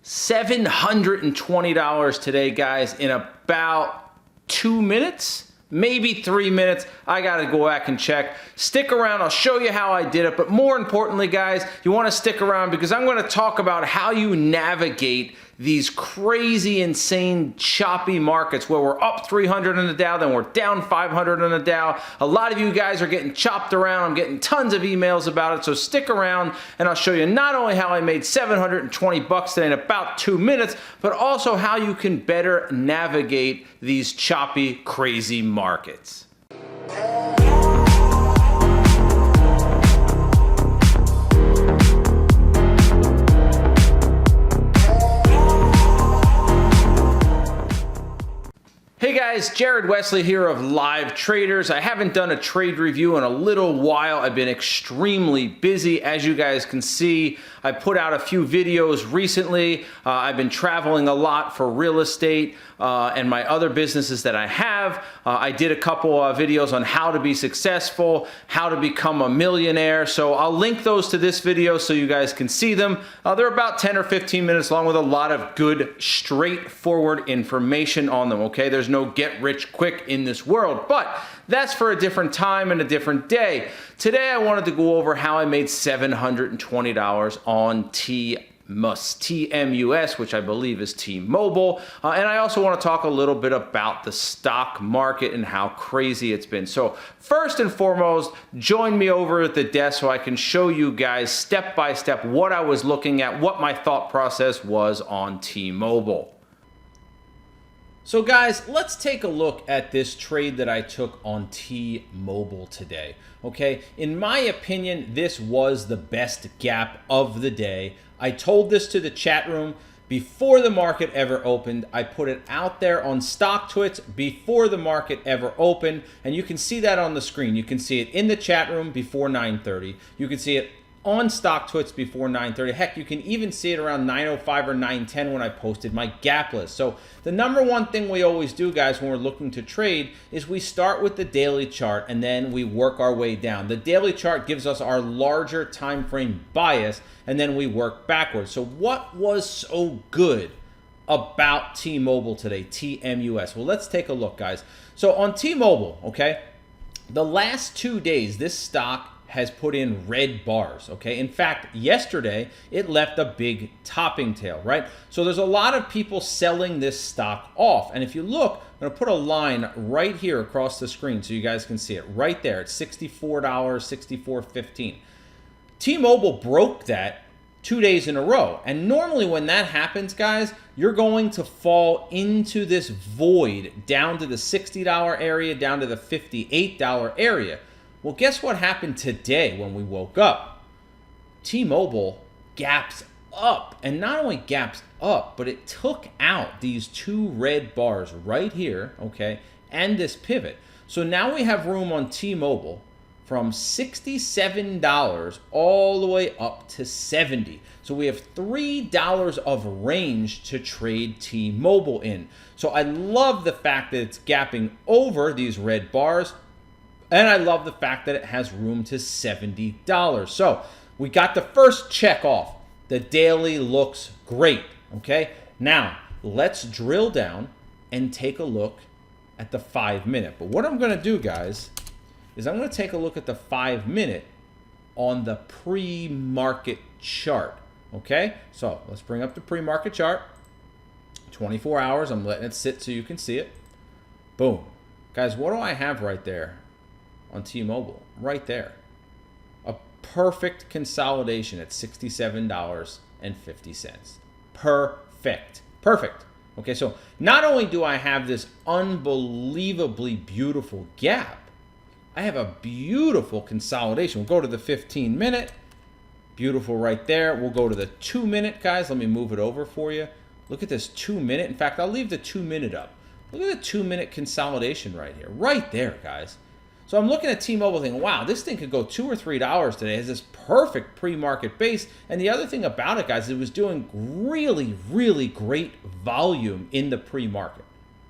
$720 today, guys, in about 2 minutes, maybe 3 minutes. I gotta go back and check. Stick around, I'll show you how I did it. But more importantly, guys, you wanna stick around because I'm gonna talk about how you navigate these crazy, insane, choppy markets where we're up 300 in the Dow, then we're down 500 in the Dow. A lot of you guys are getting chopped around. I'm getting tons of emails about it, so stick around and I'll show you not only how I made 720 bucks today in about 2 minutes, but also how you can better navigate these choppy, crazy markets. Hey guys, Jared Wesley here of Live Traders. I haven't done a trade review in a little while. I've been extremely busy, as you guys can see. I put out a few videos recently. I've been traveling a lot for real estate and my other businesses that I have. I did a couple of videos on how to be successful, how to become a millionaire. So I'll link those to this video so you guys can see them. They're about 10 or 15 minutes long with a lot of good, straightforward information on them, okay? There's no get rich quick in this world, but that's for a different time and a different day. Today I wanted to go over how I made $720 on TMUS, which I believe is T-Mobile. And I also want to talk a little bit about the stock market and how crazy it's been. So first and foremost, join me over at the desk so I can show you guys step by step what I was looking at, what my thought process was on T-Mobile. So guys, let's take a look at this trade that I took on T-Mobile today. Okay, in my opinion, this was the best gap of the day. I told this to the chat room before the market ever opened. I put it out there on StockTwits before the market ever opened, and you can see that on the screen. You can see it in the chat room before 9:30. You can see it on StockTwits before 9:30. Heck, you can even see it around 9:05 or 9:10 when I posted my gap list. So the number one thing we always do, guys, when we're looking to trade is we start with the daily chart and then we work our way down. The daily chart gives us our larger time frame bias and then we work backwards. So what was so good about T-Mobile today, TMUS? Well, let's take a look, guys. So on T-Mobile, okay, the last 2 days, this stock has put in red bars, okay? In fact, yesterday, it left a big topping tail, right? So there's a lot of people selling this stock off. And if you look, I'm gonna put a line right here across the screen so you guys can see it right there. It's $64, $64.15. T-Mobile broke that 2 days in a row. And normally when that happens, guys, you're going to fall into this void down to the $60 area, down to the $58 area. Well, guess what happened today when we woke up? T-Mobile gaps up, and not only gaps up, but it took out these two red bars right here, okay, and this pivot. So now we have room on T-Mobile from $67 all the way up to $70. So we have $3 of range to trade T-Mobile in. So I love the fact that it's gapping over these red bars. And I love the fact that it has room to $70. So we got the first check off. The daily looks great, okay? Now, let's drill down and take a look at the 5 minute. But what I'm gonna do, guys, is I'm gonna take a look at the 5 minute on the pre-market chart, okay? So let's bring up the pre-market chart. 24 hours, I'm letting it sit so you can see it. Boom. Guys, what do I have right there? On T-Mobile, right there. A perfect consolidation at $67.50. Perfect. Perfect. Okay, so not only do I have this unbelievably beautiful gap, I have a beautiful consolidation. We'll go to the 15 minute. Beautiful right there. We'll go to the 2 minute, guys. Let me move it over for you. Look at this 2 minute. In fact, I'll leave the 2 minute up. Look at the 2 minute consolidation right here. Right there, guys. So I'm looking at T-Mobile thinking, wow, this thing could go $2 or $3 today. It has this perfect pre-market base. And the other thing about it, guys, it was doing really, really great volume in the pre-market,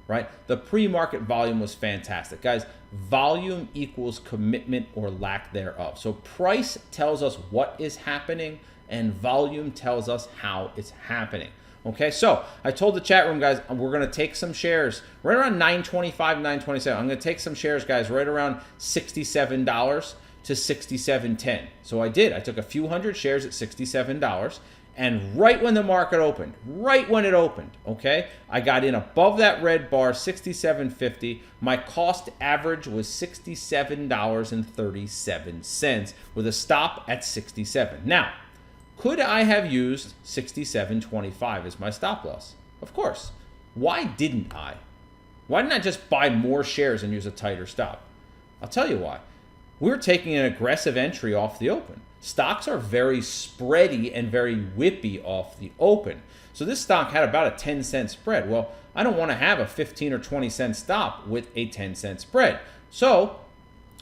right? The pre-market volume was fantastic. Guys, volume equals commitment or lack thereof. So price tells us what is happening and volume tells us how it's happening. Okay, so I told the chat room, guys, we're going to take some shares right around 925, 927. I'm going to take some shares, guys, right around $67 to $67.10. So I did. I took a few hundred shares at $67. And right when the market opened, right when it opened, okay, I got in above that red bar, 67.50. My cost average was $67.37 with a stop at 67. Now, could I have used 67.25 as my stop loss? Of course. Why didn't I? Why didn't I just buy more shares and use a tighter stop? I'll tell you why. We're taking an aggressive entry off the open. Stocks are very spready and very whippy off the open. So this stock had about a 10-cent spread. Well, I don't want to have a 15 or 20-cent stop with a 10-cent spread. So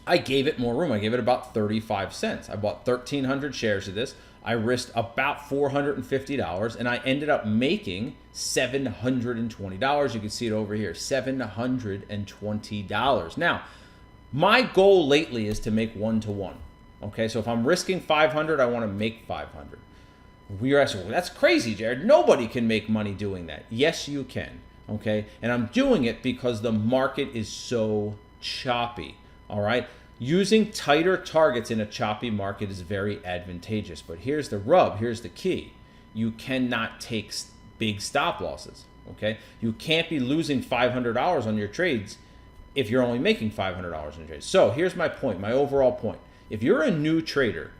I gave it more room. I gave it about 35 cents. I bought 1,300 shares of this. I risked about $450, and I ended up making $720. You can see it over here, $720. Now, my goal lately is to make 1-to-1. Okay, so if I'm risking 500, I want to make 500. We're asking, well, that's crazy, Jared. Nobody can make money doing that. Yes, you can. Okay, and I'm doing it because the market is so choppy. All right, using tighter targets in a choppy market is very advantageous. But here's the rub. Here's the key. You cannot take big stop losses. Okay, you can't be losing $500 on your trades if you're only making $500 on your trades. So here's my point, my overall point. If you're a new trader,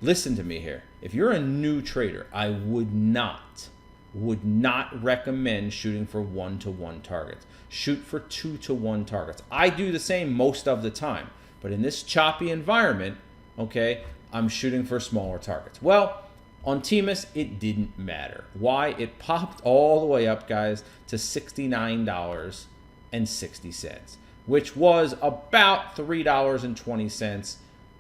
listen to me here. If you're a new trader, I would not recommend shooting for 1-to-1 targets. Shoot for 2-to-1 targets. I do the same most of the time, but in this choppy environment, okay, I'm shooting for smaller targets. Well, on TMIS, it didn't matter. Why? It popped all the way up, guys, to $69.60, which was about $3.20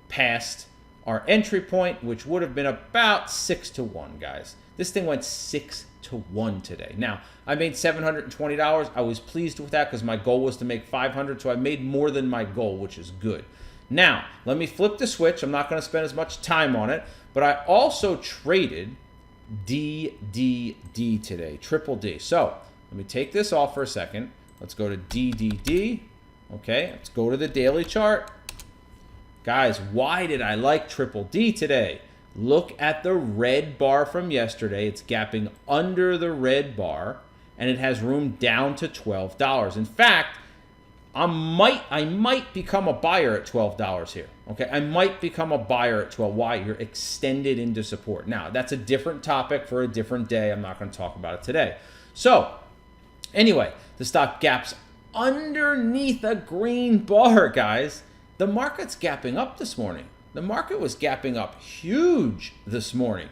past our entry point, which would have been about 6-to-1, guys. This thing went 6-to-1 today. Now, I made $720. I was pleased with that because my goal was to make 500, so I made more than my goal, which is good. Now, let me flip the switch. I'm not going to spend as much time on it, but I also traded DDD today, triple D. So let me take this off for a second. Let's go to DDD. Okay, let's go to the daily chart. Guys, why did I like triple D today? Look at the red bar from yesterday. It's gapping under the red bar, and it has room down to $12. In fact, I might become a buyer at $12 here. Okay, I might become a buyer at 12. Why? You're extended into support. Now, that's a different topic for a different day. I'm not going to talk about it today. So, anyway, the stock gaps underneath a green bar, guys. The market's gapping up this morning. The market was gapping up huge this morning.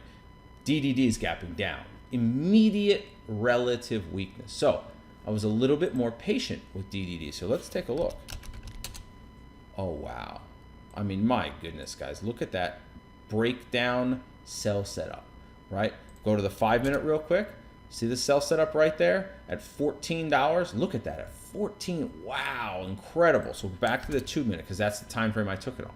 DDD is gapping down. Immediate relative weakness. So I was a little bit more patient with DDD. So let's take a look. Oh, wow. I mean, my goodness, guys. Look at that breakdown sell setup, right? Go to the 5-minute real quick. See the sell setup right there at $14? Look at that, at 14. Wow, incredible. So back to the 2-minute because that's the time frame I took it on.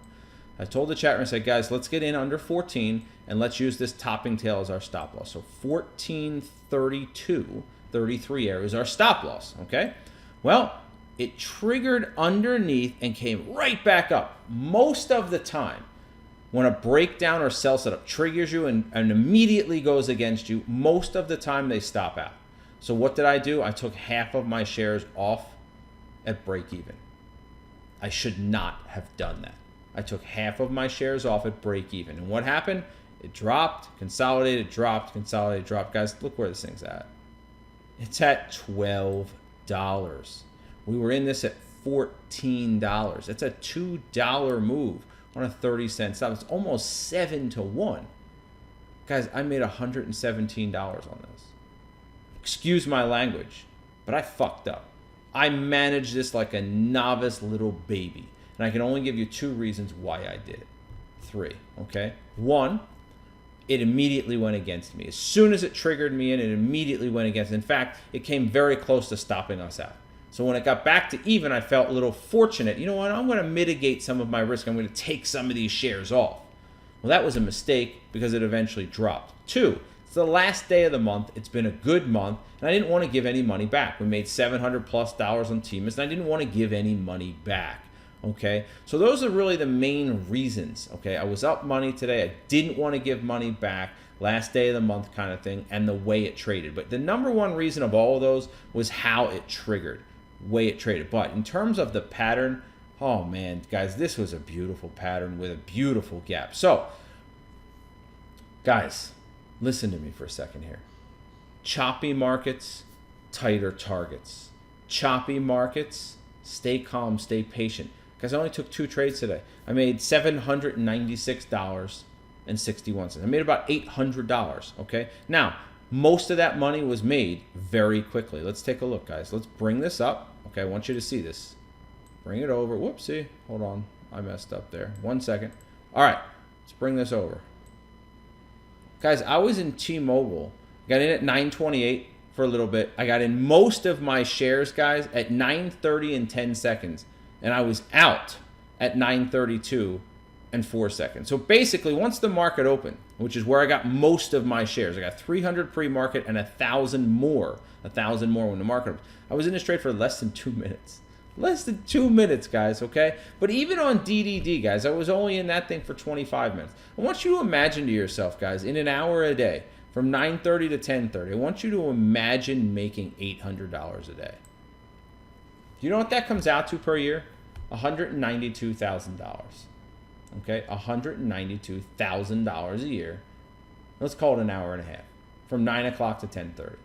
I told the chat room, I said, guys, let's get in under 14 and let's use this topping tail as our stop loss. So 14.32.33 area is our stop loss, okay? Well, it triggered underneath and came right back up. Most of the time, when a breakdown or sell setup triggers you and immediately goes against you, most of the time they stop out. So what did I do? I took half of my shares off at break even. I should not have done that. I took half of my shares off at break even. And what happened? It dropped, consolidated, dropped, consolidated, dropped. Guys, look where this thing's at. It's at $12. We were in this at $14. That's a $2 move on a 30-cent stop. It's almost 7-to-1. Guys, I made $117 on this. Excuse my language, but I fucked up. I managed this like a novice little baby. And I can only give you 2 reasons why I did it. 3, okay? 1, it immediately went against me. As soon as it triggered me in, it immediately went against. In fact, it came very close to stopping us out. So when it got back to even, I felt a little fortunate. You know what? I'm going to mitigate some of my risk. I'm going to take some of these shares off. Well, that was a mistake because it eventually dropped. 2, it's the last day of the month. It's been a good month, and I didn't want to give any money back. We made $700+ on T-Mist, and I didn't want to give any money back. Okay, so those are really the main reasons. Okay, I was up money today. I didn't want to give money back. Last day of the month kind of thing, and the way it traded. But the number one reason of all of those was how it triggered, way it traded. But in terms of the pattern, oh man, guys, this was a beautiful pattern with a beautiful gap. So, guys, listen to me for a second here. Choppy markets, tighter targets. Choppy markets, stay calm, stay patient. Guys, I only took 2 trades today. I made $796.61. I made about $800, okay? Now, most of that money was made very quickly. Let's take a look, guys. Let's bring this up. Okay, I want you to see this. Bring it over. Whoopsie. Hold on. I messed up there. 1 second. All right, let's bring this over. Guys, I was in T-Mobile. Got in at 928 for a little bit. I got in most of my shares, guys, at 9:30 and 10 seconds. And I was out at 9:32 and 4 seconds. So basically, once the market opened, which is where I got most of my shares, I got 300 pre-market and 1,000 more when the market opened. I was in this trade for less than 2 minutes. Less than 2 minutes, guys, okay? But even on DDD, guys, I was only in that thing for 25 minutes. I want you to imagine to yourself, guys, in an hour a day, from 9:30 to 10:30, I want you to imagine making $800 a day. Do you know what that comes out to per year? $192,000. Okay, $192,000 a year. Let's call it an hour and a half, from 9 o'clock to 10:30.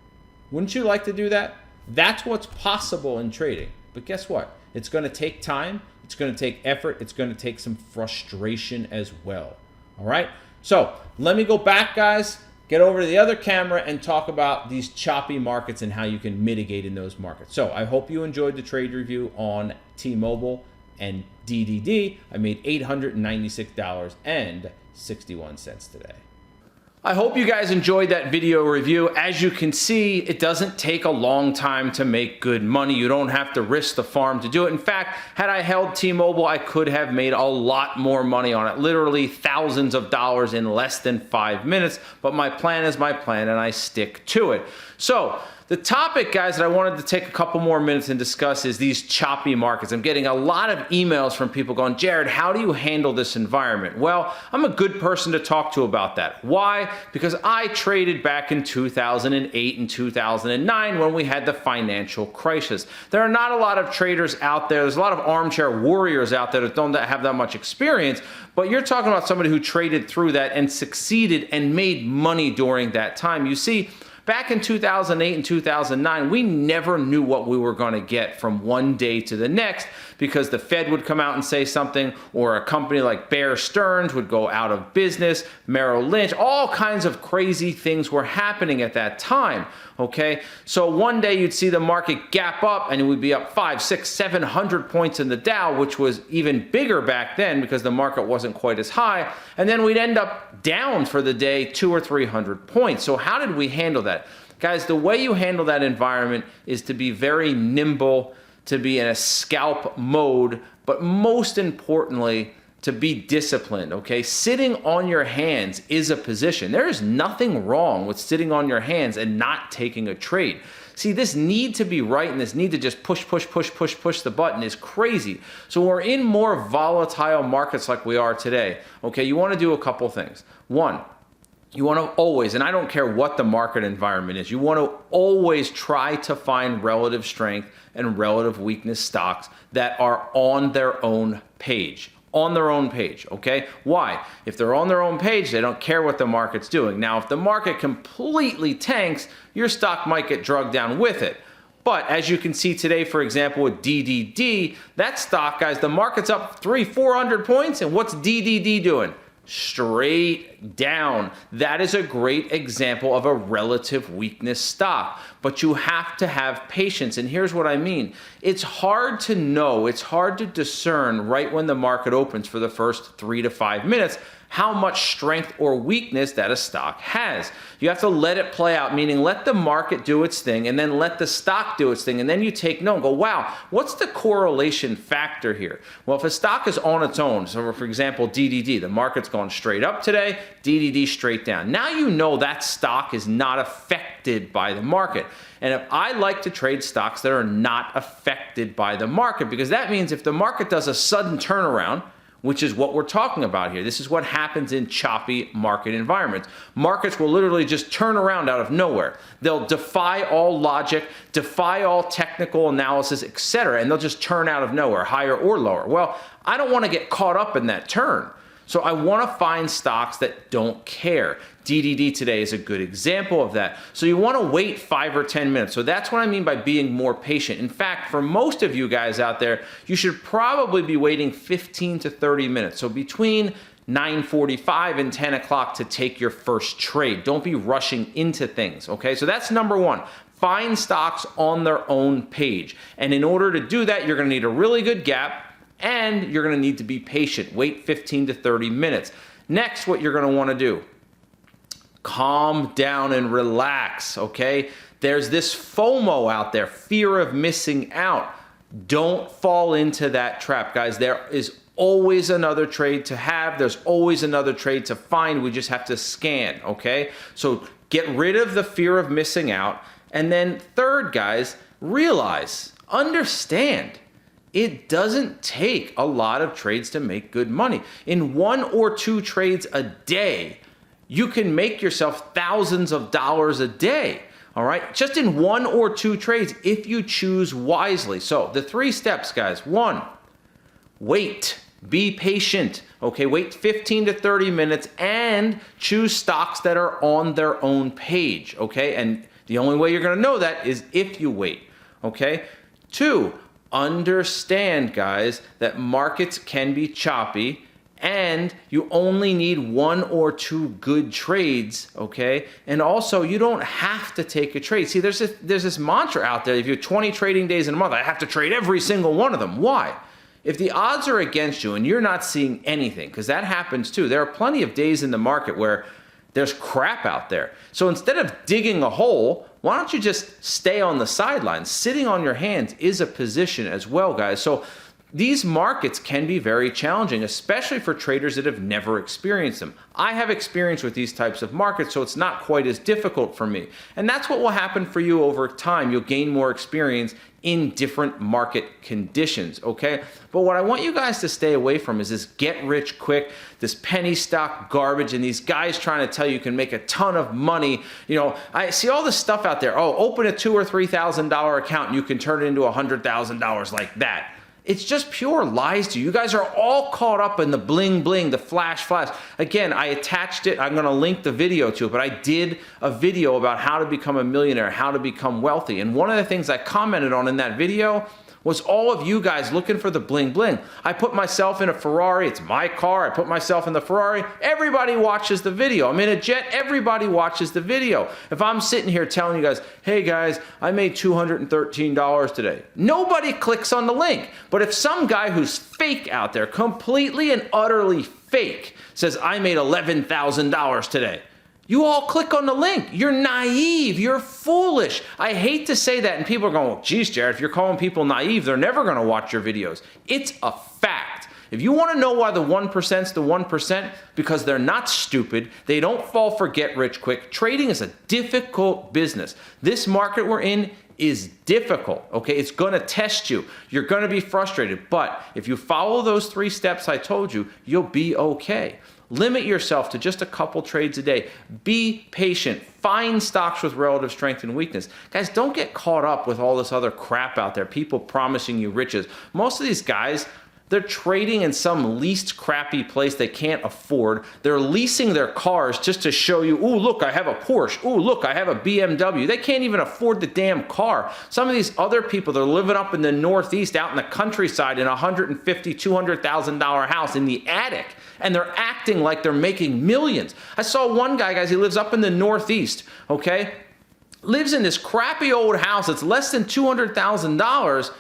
Wouldn't you like to do that? That's what's possible in trading. But guess what? It's going to take time. It's going to take effort. It's going to take some frustration as well. All right? So let me go back, guys. Get over to the other camera and talk about these choppy markets and how you can mitigate in those markets. So I hope you enjoyed the trade review on T-Mobile and DDD. I made $896.61 today. I hope you guys enjoyed that video review. As you can see, it doesn't take a long time to make good money. You don't have to risk the farm to do it. In fact, had I held T-Mobile, I could have made a lot more money on it. Literally thousands of dollars in less than 5 minutes. But my plan is my plan, and I stick to it. So the topic, guys, that I wanted to take a couple more minutes and discuss is these choppy markets. I'm getting a lot of emails from people going, Jared, how do you handle this environment? Well, I'm a good person to talk to about that. Why? Because I traded back in 2008 and 2009 when we had the financial crisis. There are not a lot of traders out there. There's a lot of armchair warriors out there that don't have that much experience, but you're talking about somebody who traded through that and succeeded and made money during that time. You see, back in 2008 and 2009, we never knew what we were going to get from one day to the next because the Fed would come out and say something, or a company like Bear Stearns would go out of business, Merrill Lynch, all kinds of crazy things were happening at that time, okay? So one day you'd see the market gap up and it would be up 500, 600, 700 points in the Dow, which was even bigger back then because the market wasn't quite as high, and then we'd end up down for the day 200 or 300 points. So how did we handle that? Guys, the way you handle that environment is to be very nimble, to be in a scalp mode, but most importantly, to be disciplined, okay? Sitting on your hands is a position. There is nothing wrong with sitting on your hands and not taking a trade. See, this need to be right and this need to just push the button is crazy. So we're in more volatile markets like we are today, okay? You want to do a couple things. One, you want to always, and I don't care what the market environment is, you want to always try to find relative strength and relative weakness stocks that are on their own page. On their own page, okay? Why? If they're on their own page, they don't care what the market's doing. Now, if the market completely tanks, your stock might get drugged down with it. But as you can see today, for example, with DDD, that stock, guys, the market's up 300-400 points, and what's DDD doing? Straight down. That is a great example of a relative weakness stock, but you have to have patience. And here's what I mean. It's hard to know, it's hard to discern right when the market opens for the first 3 to 5 minutes how much strength or weakness that a stock has. You have to let it play out, meaning let the market do its thing and then let the stock do its thing. And then you take note and go, wow, what's the correlation factor here? Well, if a stock is on its own, so for example, DDD, the market's gone straight up today, DDD straight down. Now you know that stock is not affected by the market. And if I like to trade stocks that are not affected by the market, because that means if the market does a sudden turnaround, which is what we're talking about here. This is what happens in choppy market environments. Markets will literally just turn around out of nowhere. They'll defy all logic, defy all technical analysis, etc., and they'll just turn out of nowhere, higher or lower. Well, I don't want to get caught up in that turn. So I want to find stocks that don't care. DDD today is a good example of that. So you want to wait 5 or 10 minutes. So that's what I mean by being more patient. In fact, for most of you guys out there, you should probably be waiting 15 to 30 minutes. So between 9:45 and 10 o'clock to take your first trade. Don't be rushing into things, okay? So that's number one. Find stocks on their own page. And in order to do that, you're going to need a really good gap, and you're going to need to be patient. Wait 15 to 30 minutes. Next, what you're going to want to do, calm down and relax, okay? There's this FOMO out there, fear of missing out. Don't fall into that trap, guys. There is always another trade to have. There's always another trade to find. We just have to scan, okay? So get rid of the fear of missing out. And then third, guys, realize, understand, it doesn't take a lot of trades to make good money. In 1 or 2 trades a day, you can make yourself thousands of dollars a day, all right? Just in 1 or 2 trades if you choose wisely. So the 3 steps, guys. 1, wait. Be patient, okay? Wait 15 to 30 minutes and choose stocks that are on their own page, okay? And the only way you're gonna know that is if you wait, okay? 2, understand, guys, that markets can be choppy and you only need 1 or 2 good trades, okay? And also, you don't have to take a trade. See, there's this mantra out there, if you have 20 trading days in a month, I have to trade every single one of them. Why? If the odds are against you and you're not seeing anything, because that happens too, there are plenty of days in the market where there's crap out there. So instead of digging a hole, why don't you just stay on the sidelines? Sitting on your hands is a position as well, guys. So these markets can be very challenging, especially for traders that have never experienced them. I have experience with these types of markets, so it's not quite as difficult for me. And that's what will happen for you over time. You'll gain more experience in different market conditions, okay? But what I want you guys to stay away from is this get rich quick, this penny stock garbage, and these guys trying to tell you can make a ton of money. You know, I see all this stuff out there. Oh, open a $2,000 or $3,000 account and you can turn it into $100,000 like that. It's just pure lies to you. You guys are all caught up in the bling bling, the flash flash. Again, I attached it. I'm going to link the video to it, but I did a video about how to become a millionaire, how to become wealthy. And one of the things I commented on in that video was all of you guys looking for the bling bling. I put myself in a Ferrari. It's my car. I put myself in the Ferrari. Everybody watches the video. I'm in a jet. Everybody watches the video. If I'm sitting here telling you guys, hey guys, I made $213 today, nobody clicks on the link. But if some guy who's fake out there, completely and utterly fake, says I made $11,000 today, you all click on the link. You're naive. You're foolish. I hate to say that, and people are going, well, geez, Jared, if you're calling people naive, they're never going to watch your videos. It's a fact. If you want to know why the 1%'s the 1%, because they're not stupid, they don't fall for get rich quick. Trading is a difficult business. This market we're in is difficult, okay? It's going to test you. You're going to be frustrated, but if you follow those 3 steps I told you, you'll be okay. Limit yourself to just a couple trades a day. Be patient. Find stocks with relative strength and weakness. Guys, don't get caught up with all this other crap out there, people promising you riches. Most of these guys, they're trading in some least crappy place they can't afford. They're leasing their cars just to show you, ooh, look, I have a Porsche. Ooh, look, I have a BMW. They can't even afford the damn car. Some of these other people, they're living up in the Northeast, out in the countryside, in a $150,000, $200,000 house in the attic, and they're acting like they're making millions. I saw one guy, guys, he lives up in the Northeast, okay? Lives in this crappy old house that's less than $200,000,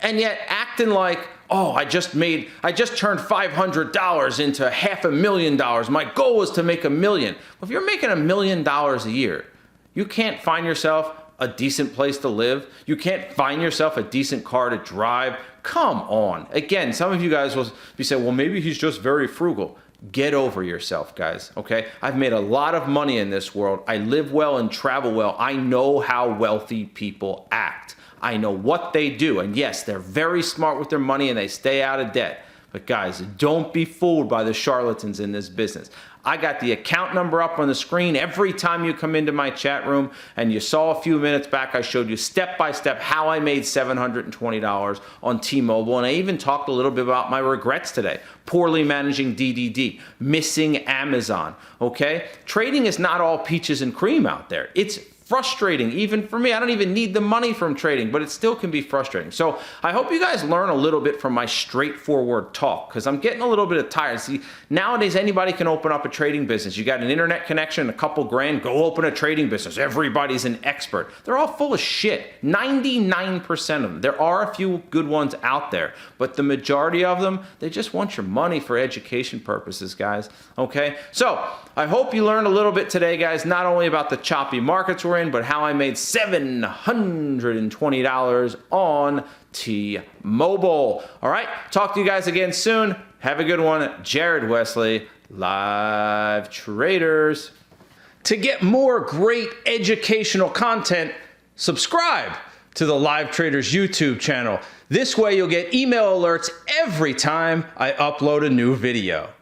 and yet acting like, oh, I just turned $500 into $500,000. My goal was to make $1 million. Well, if you're making $1 million a year, you can't find yourself a decent place to live. You can't find yourself a decent car to drive. Come on. Again, some of you guys will be saying, well, maybe he's just very frugal. Get over yourself, guys, okay? I've made a lot of money in this world. I live well and travel well. I know how wealthy people act. I know what they do. And yes, they're very smart with their money and they stay out of debt. But guys, don't be fooled by the charlatans in this business. I got the account number up on the screen every time you come into my chat room, and you saw a few minutes back I showed you step by step how I made $720 on T-Mobile, and I even talked a little bit about my regrets today. Poorly managing DDD, missing Amazon, okay? Trading is not all peaches and cream out there. It's frustrating, even for me. I don't even need the money from trading, but it still can be frustrating. So I hope you guys learn a little bit from my straightforward talk, because I'm getting a little bit tired. See, nowadays anybody can open up a trading business. You got an internet connection, a couple grand, go open a trading business. Everybody's an expert. They're all full of shit. 99% of them. There are a few good ones out there, but the majority of them, they just want your money for education purposes, guys. Okay? So I hope you learned a little bit today, guys, not only about the choppy markets we're in, but how I made $720 on T-Mobile. All right, talk to you guys again soon. Have a good one. Jared Wesley, Live Traders. To get more great educational content, subscribe to the Live Traders YouTube channel. This way you'll get email alerts every time I upload a new video.